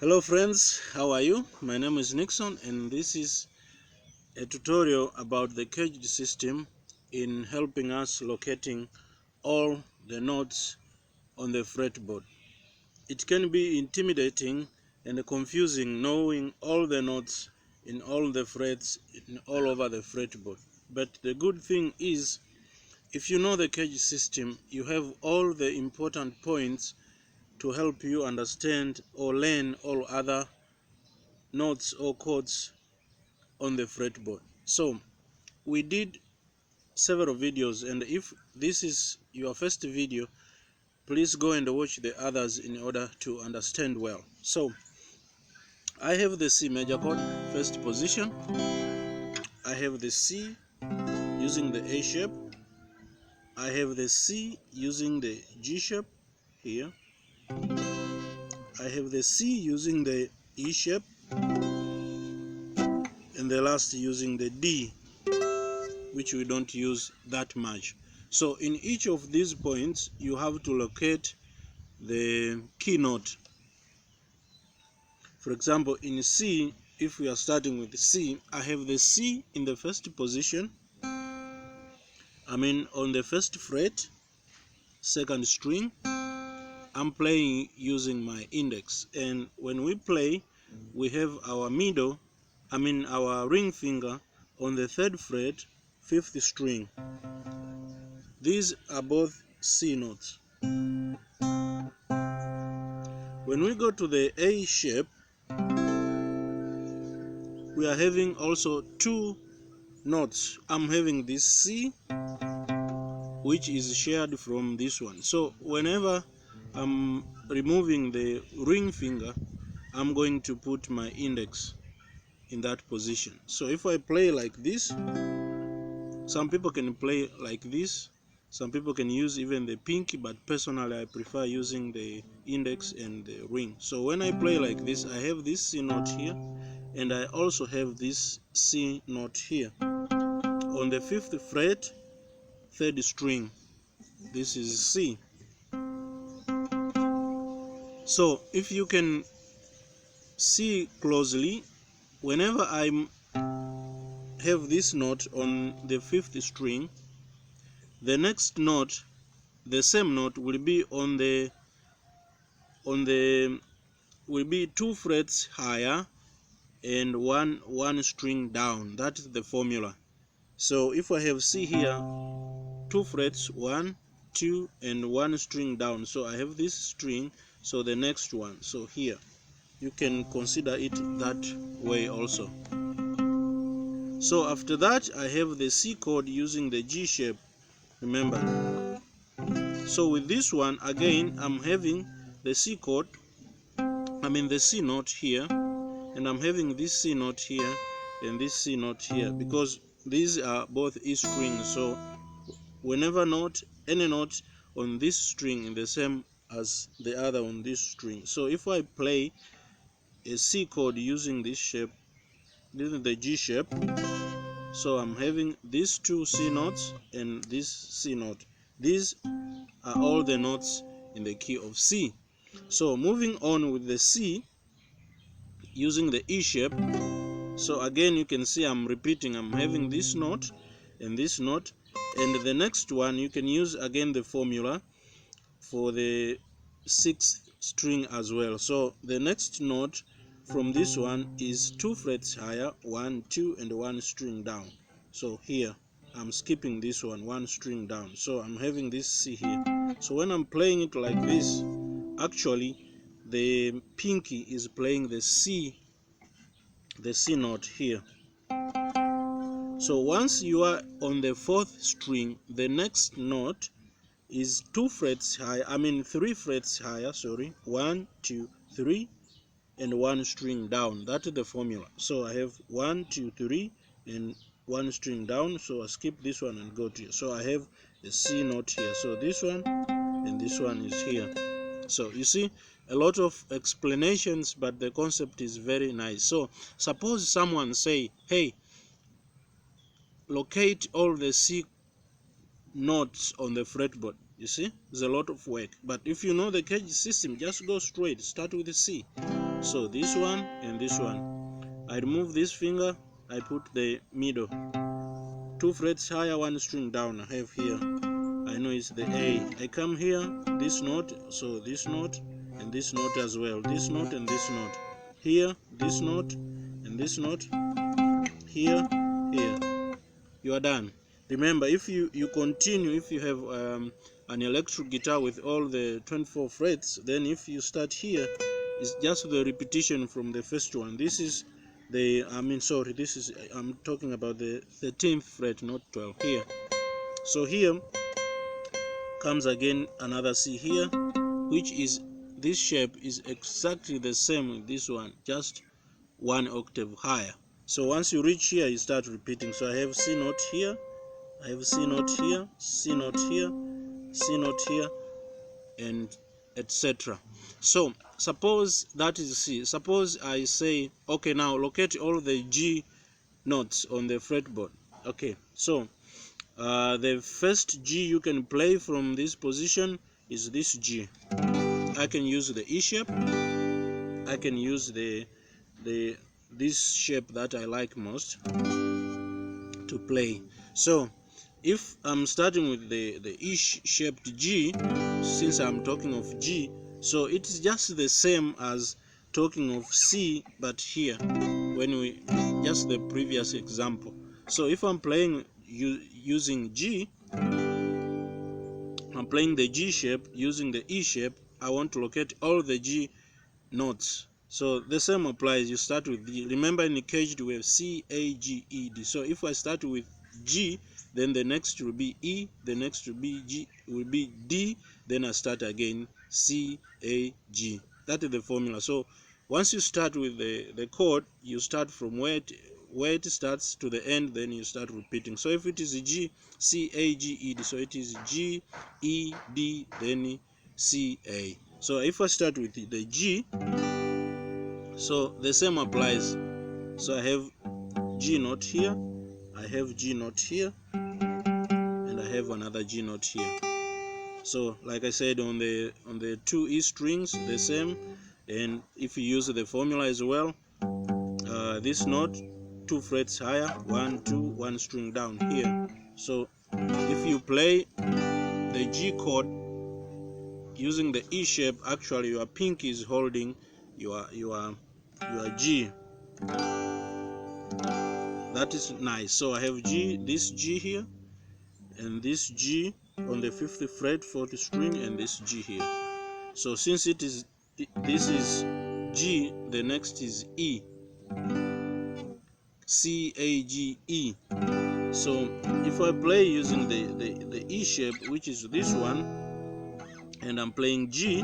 Hello friends, how are you? My name is Nixon and this is a tutorial about the CAGED system in helping us locating all the notes on the fretboard. It can be intimidating and confusing knowing all the notes in all the frets all over the fretboard. But the good thing is, if you know the CAGED system, you have all the important points to help you understand or learn all other notes or chords on the fretboard. So we did several videos, and if this is your first video, please go and watch the others in order to understand well. So I have the C major chord, first position. I have the C using the A shape. I have the C using the G shape here. I have the C using the E shape, and the last using the D, which we don't use that much. So in each of these points you have to locate the key note. For example, in C, if we are starting with C, I have the C in the first position, on the first fret, second string. I'm playing using my index, and when we play, we have our our ring finger on the third fret, fifth string. These are both C notes. When we go to the A shape, we are having also two notes. I'm having this C, which is shared from this one. So whenever I'm removing the ring finger, I'm going to put my index in that position. So if I play like this, some people can play like this, some people can use even the pinky, but personally I prefer using the index and the ring. So when I play like this, I have this C note here, and I also have this C note here on the fifth fret, third string. This is C. So if you can see closely, whenever I have this note on the fifth string, the next note, the same note, will be will be two frets higher and one string down. That is the formula. So if I have C here, two frets, 1, 2, and one string down, so I have this string, so the next one, so here you can consider it that way also. So after that, I have the C chord using the G shape, remember. So with this one again, I'm having the C chord, the C note here, and I'm having this C note here and this C note here, because these are both E strings. So whenever any note on this string is the same as the other on this string. So if I play a C chord using this shape, this is the G shape, so I'm having these two C notes and this C note. These are all the notes in the key of C. So moving on with the C using the E shape, so again you can see I'm repeating. I'm having this note and this note, and the next one you can use again the formula for the sixth string as well. So the next note from this one is two frets higher, 1, 2, and one string down. So here I'm skipping this one string down, so I'm having this C here. So when I'm playing it like this, actually the pinky is playing the C note here. So once you are on the fourth string, the next note is two frets higher, three frets higher, 1, 2, 3, and one string down. That is the formula. So I have 1, 2, 3, and one string down, so I skip this one and go to here. So I have a C note here, so this one and this one is here. So you see, a lot of explanations, but the concept is very nice. So suppose someone say, hey, locate all the C notes on the fretboard. You see, there's a lot of work, but if you know the CAGED system, just go straight, start with the C, So this one and this one. I remove this finger, I put the middle. 2 frets higher, 1 string down. I have here, I know it's the A. I come here, this note, so this note and this note as well. This note and this note. Here, this note and this note. Here, here. You are done. Remember, if you continue, if you have an electric guitar with all the 24 frets, then if you start here, it's just the repetition from the first one. This is the, this is, I'm talking about the 13th fret, not 12 here. So here comes again another C here, which is, this shape is exactly the same with this one, just 1 octave higher. So once you reach here, you start repeating. So I have C note here, I have C note here, C note here, C note here, and etc. So suppose that is C. Suppose I say, okay, now locate all the G notes on the fretboard. Okay, so the first G you can play from this position is this G. I can use the E shape. I can use this shape that I like most to play. So if I'm starting with the E-shaped G, since I'm talking of G, so it is just the same as talking of C, but here, when we, just the previous example. So if I'm playing using G, I'm playing the G shape using the E shape, I want to locate all the G notes. So the same applies. You start with D. Remember in the CAGED we have C, A, G, E, D. So if I start with G, then the next will be E, the next will be G, will be D, then I start again C, A, G. That is the formula. So once you start with the chord, you start from where it starts to the end, then you start repeating. So if it is G, C, A, G, E, D, so it is G, E, D, then C, A. So if I start with the G, so the same applies. So I have G note here, I have G note here, and I have another G note here. So like I said, on the 2 E strings, the same. And if you use the formula as well, this note 2 frets higher, 1, 2, 1 string down here. So if you play the G chord using the E shape, actually your pinky is holding your G. That is nice. So I have G, this G here, and this G on the 5th fret, 4th string, and this G here. So since this is G, the next is E, C, A, G, E. So if I play using the E shape, which is this one, and I'm playing G,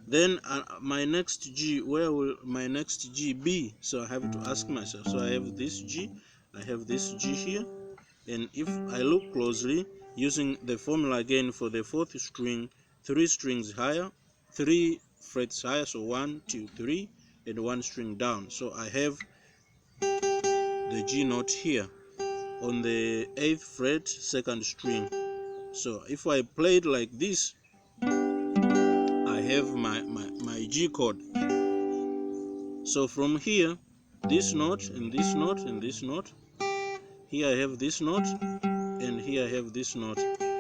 then my next G, where will my next G be? So I have to ask myself. So I have this G, I have this G here, and if I look closely, using the formula again for the 4th string, 3 strings higher, 3 frets higher, so 1, 2, 3, and 1 string down. So I have the G note here on the 8th fret, 2nd string. So if I play it like this, I have my G chord. So from here, this note and this note and this note, here I have this note, and here I have this note.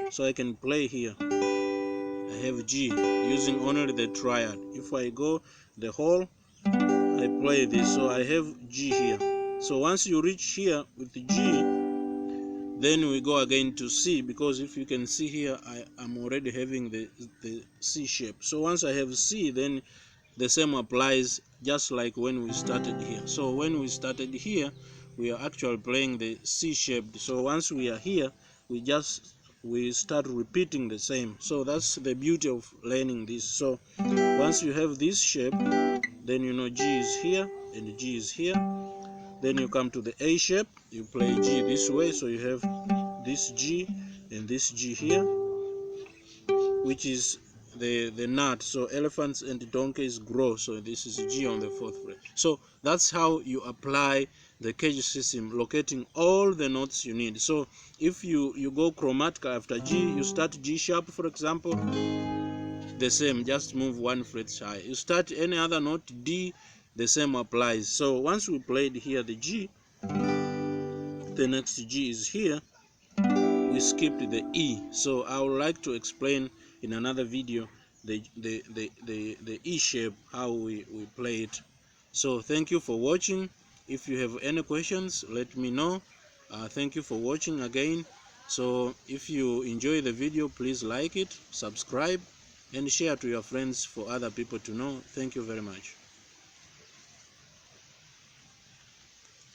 So I can play here. I have G using only the triad. If I go the whole, I play this. So I have G here. So once you reach here with the G, then we go again to C, because if you can see here, I am already having the C shape. So once I have C, then the same applies, just like when we started here. So when we started here, we are actually playing the C shape. So once we are here, we start repeating the same. So that's the beauty of learning this. So once you have this shape, then you know G is here and G is here. Then you come to the A shape, you play G this way, so you have this G and this G here, which is the nut. So elephants and donkeys grow, so this is G on the 4th fret. So that's how you apply the CAGED system, locating all the notes you need. So if you go chromatic after G, you start G sharp, for example, the same, just move 1 fret higher. You start any other note, D, the same applies. So once we played here the G, the next G is here, we skipped the E. So I would like to explain in another video the E shape, how we play it. So thank you for watching. If you have any questions, let me know. Thank you for watching again. So if you enjoy the video, please like it, subscribe, and share to your friends for other people to know. Thank you very much.